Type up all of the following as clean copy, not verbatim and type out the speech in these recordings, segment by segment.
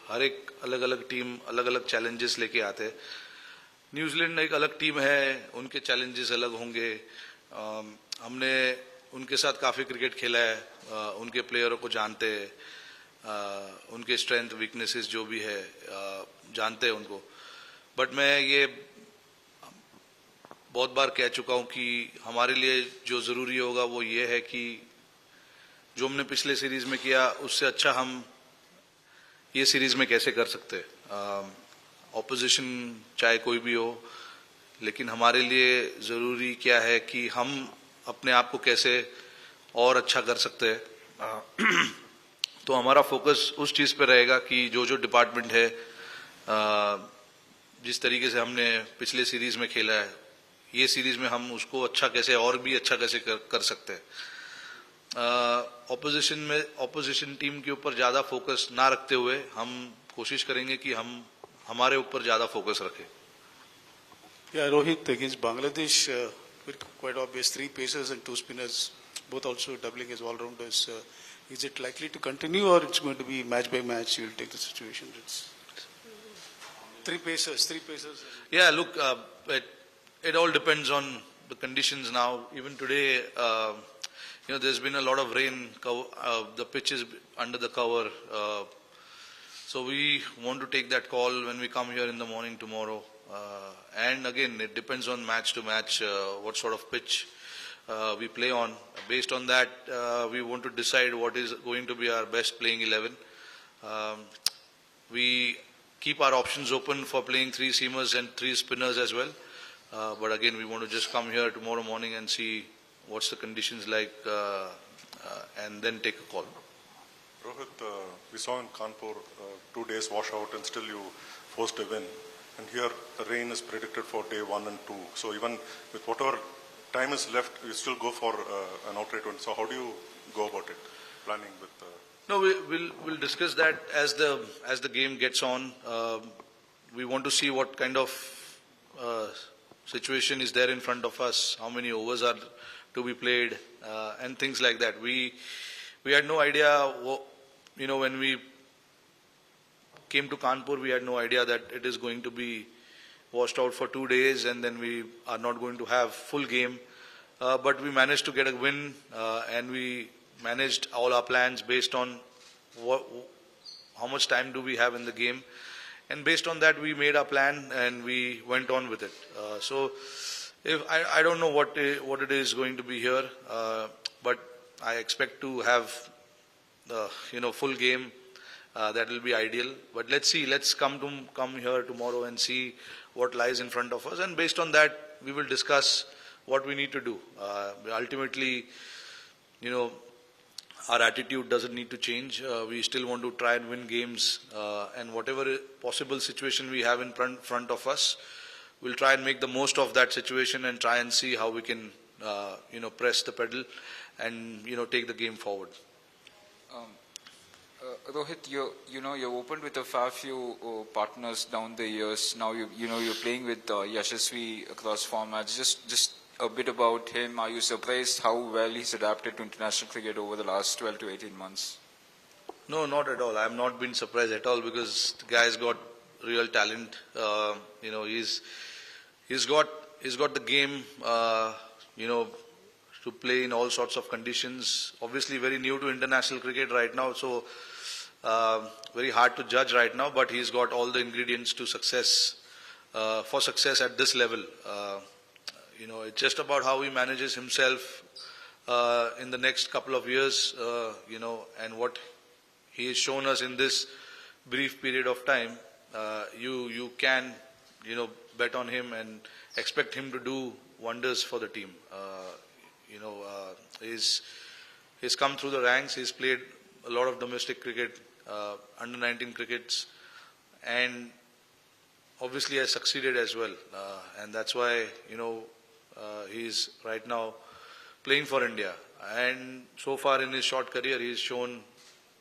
हर एक अलग अलग टीम अलग अलग चैलेंजेस लेके आते हैं। न्यूजीलैंड एक अलग टीम है, उनके चैलेंजेस अलग होंगे। हमने उनके साथ काफ़ी क्रिकेट खेला है, उनके प्लेयरों को जानते हैं, उनके स्ट्रेंथ वीकनेसेस जो भी है जानते हैं उनको। बट मैं ये बहुत बार कह चुका हूं कि हमारे लिए जो ज़रूरी होगा वो ये है कि जो हमने पिछले सीरीज में किया उससे अच्छा हम ये सीरीज में कैसे कर सकते हैं। ऑपोजिशन चाहे कोई भी हो, लेकिन हमारे लिए ज़रूरी क्या है कि हम अपने आप को कैसे और अच्छा कर सकते हैं। तो हमारा फोकस उस चीज़ पे रहेगा कि जो जो डिपार्टमेंट है, जिस तरीके से हमने पिछले सीरीज में खेला है, ये सीरीज में हम उसको अच्छा कैसे और भी अच्छा कैसे कर सकते हैं। ऑपोजिशन टीम के ऊपर ज़्यादा फोकस ना रखते हुए हम कोशिश करेंगे कि हम हमारे ऊपर ज़्यादा फोकस रखें। Yeah, Rohit, against Bangladesh, quite obvious, 3 pacers and 2 spinners, both also doubling as all-rounders. Is it likely to continue, or it's going to be match by match? You'll take the situation. It's 3 pacers. Yeah, look, it all depends on the conditions now. Even today, there's been a lot of rain. The pitch is under the cover. So we want to take that call when we come here in the morning tomorrow. And again, it depends on match to match what sort of pitch we play on. Based on that, we want to decide what is going to be our best playing 11. We keep our options open for playing 3 seamers and 3 spinners as well. But again, we want to just come here tomorrow morning and see what's the conditions like and then take a call. Rohit, we saw in Kanpur 2 days washout and still you forced a win. And here the rain is predicted for day 1 and 2. So even with whatever time is left, you still go for an outright win. So how do you go about it, planning with? No, we'll discuss that as the game gets on. We want to see what kind of situation is there in front of us, how many overs are to be played, and things like that. We had no idea. When we came to Kanpur, we had no idea that it is going to be washed out for 2 days and then we are not going to have full game. But we managed to get a win and we managed all our plans based on how much time do we have in the game. And based on that, we made our plan and we went on with it. So I don't know what it is going to be here, but I expect to have full game. That will be ideal. But let's see. Let's come here tomorrow and see what lies in front of us. And based on that, we will discuss what we need to do. Ultimately, our attitude doesn't need to change. We still want to try and win games. And whatever possible situation we have in front of us, we'll try and make the most of that situation and try and see how we can, press the pedal and, take the game forward. Rohit, you've opened with a fair few partners down the years. Now you're playing with Yashasvi across formats. Just a bit about him. Are you surprised how well he's adapted to international cricket over the last 12 to 18 months? No, not at all. I've not been surprised at all because the guy's got real talent. He's got the game. To play in all sorts of conditions. Obviously, very new to international cricket right now, so very hard to judge right now. But he's got all the ingredients to success at this level. It's just about how he manages himself in the next couple of years. And what he has shown us in this brief period of time. You can, bet on him and expect him to do wonders for the team. He's come through the ranks. He's played a lot of domestic cricket, under 19 crickets, and obviously has succeeded as well. And that's why he's right now playing for India. And so far in his short career, he's shown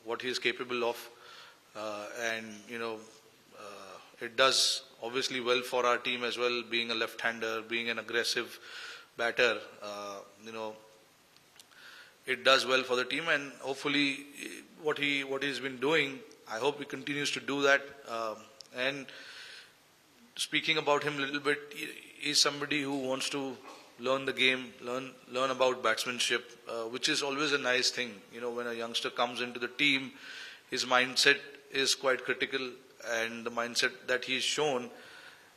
what he's capable of. It does obviously well for our team as well, being a left-hander, being an aggressive batter. It does well for the team, and hopefully what he's been doing I hope he continues to do that. And speaking about him a little bit, he's somebody who wants to learn the game, learn about batsmanship, which is always a nice thing. When a youngster comes into the team, his mindset is quite critical, and the mindset that he's shown,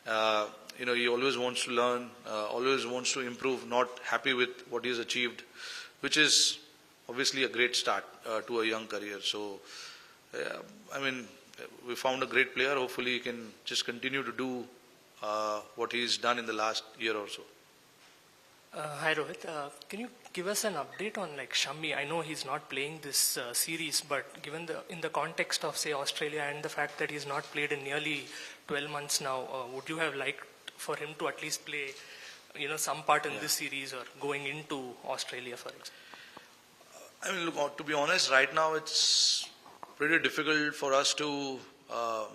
he always wants to learn, always wants to improve, not happy with what he's achieved, which is obviously a great start to a young career. So, we found a great player. Hopefully he can just continue to do what he's done in the last year or so. Hi Rohit, can you give us an update on Shami? I know he's not playing this series, but given in the context of say Australia and the fact that he's not played in nearly 12 months now, would you have liked for him to at least play some part in this series or going into Australia, for example? Look, to be honest, right now it's pretty difficult for us to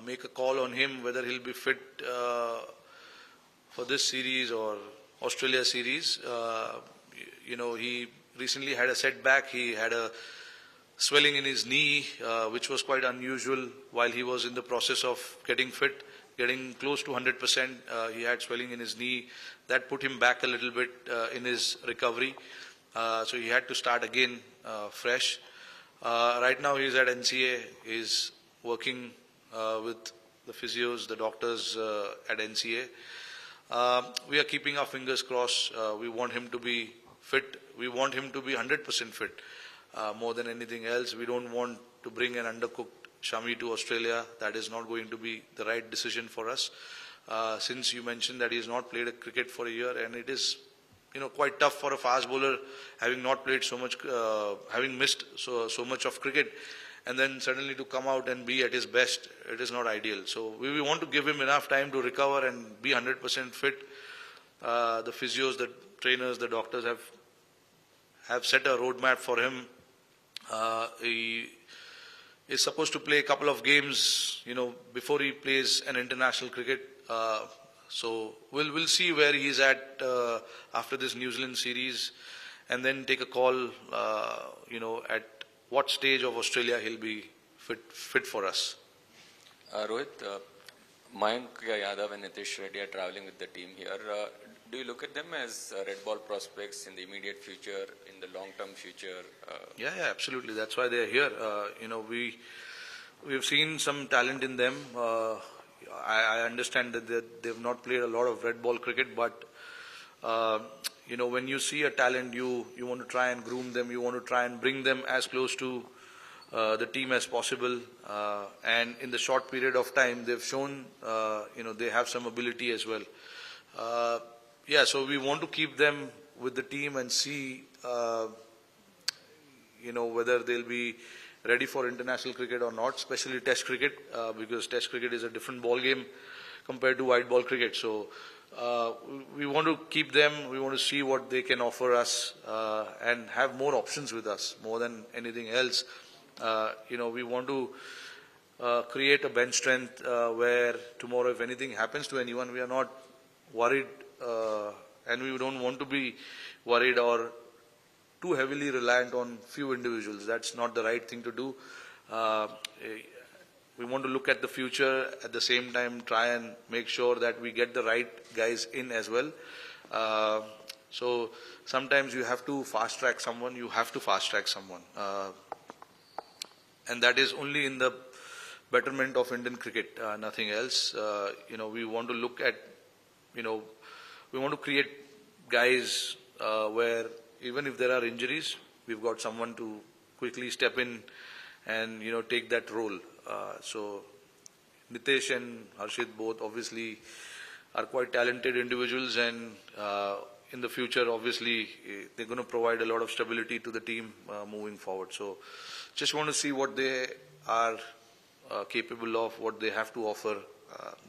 make a call on him whether he'll be fit for this series or Australia series. He recently had a setback. He had a swelling in his knee, which was quite unusual while he was in the process of getting fit, getting close to 100%. He had swelling in his knee. That put him back a little bit in his recovery. So he had to start again fresh. Right now he's at NCA. He's working with the physios, the doctors at NCA. We are keeping our fingers crossed. We want him to be fit. We want him to be 100% fit more than anything else. We don't want to bring an undercooked Shami to Australia. That is not going to be the right decision for us. Since you mentioned that he has not played a cricket for a year, and it is quite tough for a fast bowler having not played so much, having missed so much of cricket, and then suddenly to come out and be at his best, it is not ideal. So we want to give him enough time to recover and be 100% fit. The physios, the trainers, the doctors have set a roadmap for him. He is supposed to play a couple of games, before he plays an international cricket. So we'll see where he's at after this New Zealand series, and then take a call, at what stage of Australia he'll be fit for us. Rohit, Mayank Yadav and Nitish Reddy are traveling with the team here. Do you look at them as red ball prospects in the immediate future, in the long-term future? Yeah, absolutely. That's why they're here. We've seen some talent in them. I understand that they've not played a lot of red ball cricket, but when you see a talent, you want to try and groom them. You want to try and bring them as close to the team as possible. And in the short period of time, they've shown they have some ability as well. So we want to keep them with the team and see whether they'll be ready for international cricket or not, especially Test cricket, because Test cricket is a different ball game compared to white ball cricket. So we want to keep them. We want to see what they can offer us and have more options with us more than anything else. We want to create a bench strength where tomorrow, if anything happens to anyone, we are not worried, and we don't want to be worried or too heavily reliant on few individuals. That's not the right thing to do. We want to look at the future, at the same time try and make sure that we get the right guys in as well. So sometimes you have to fast track someone, and that is only in the betterment of Indian cricket, nothing else. We want to look at, we want to create guys where even if there are injuries, we've got someone to quickly step in and take that role. So Nitesh and Harshit both obviously are quite talented individuals, and in the future obviously they're going to provide a lot of stability to the team moving forward. So just want to see what they are capable of, what they have to offer,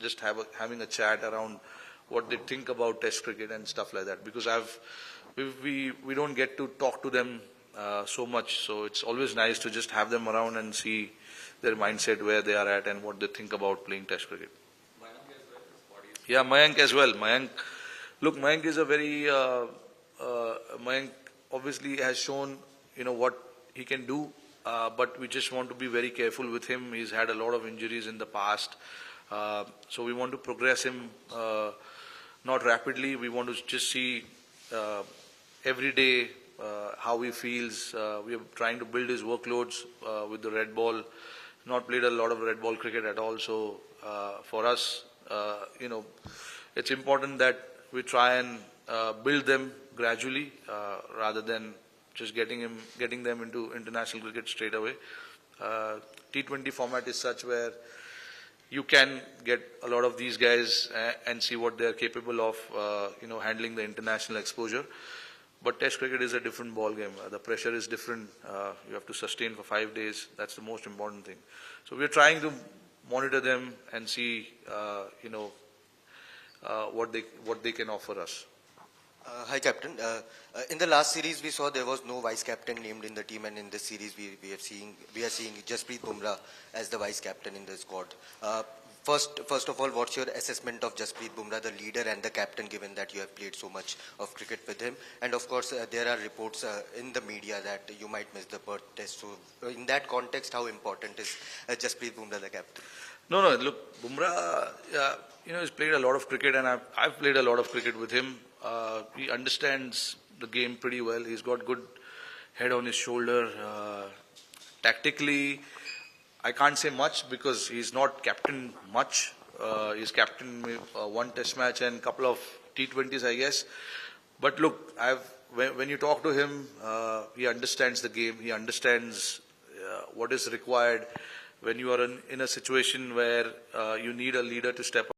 just having a chat around what they think about Test cricket and stuff like that, because we don't get to talk to them so much, so it's always nice to just have them around and see their mindset, where they are at and what they think about playing Test cricket. Mayank as well. Mayank is a very Mayank obviously has shown what he can do but we just want to be very careful with him. He's had a lot of injuries in the past. So we want to progress him not rapidly. We want to just see every day how he feels. We are trying to build his workloads with the red ball. Not played a lot of red ball cricket at all. So for us, it's important that we try and build them gradually rather than just getting them into international cricket straight away. T20 format is such where you can get a lot of these guys and see what they are capable of, handling the international exposure. But Test cricket is a different ball game. The pressure is different. You have to sustain for 5 days. That's the most important thing. So we're trying to monitor them and see, what they can offer us. Hi, Captain. In the last series, we saw there was no vice captain named in the team, and in this series, we are seeing Jasprit Bumrah as the vice captain in the squad. First of all, what's your assessment of Jasprit Bumrah, the leader and the captain, given that you have played so much of cricket with him? And of course, there are reports in the media that you might miss the Perth Test. So, in that context, how important is Jasprit Bumrah, the captain? No, look, Bumrah, he's played a lot of cricket, and I've played a lot of cricket with him. He understands the game pretty well. He's got good head on his shoulder. Tactically, I can't say much because he's not captain much. He's captain one test match and a couple of T20s, I guess. But look, when you talk to him, he understands the game. He understands what is required when you are in a situation where you need a leader to step up.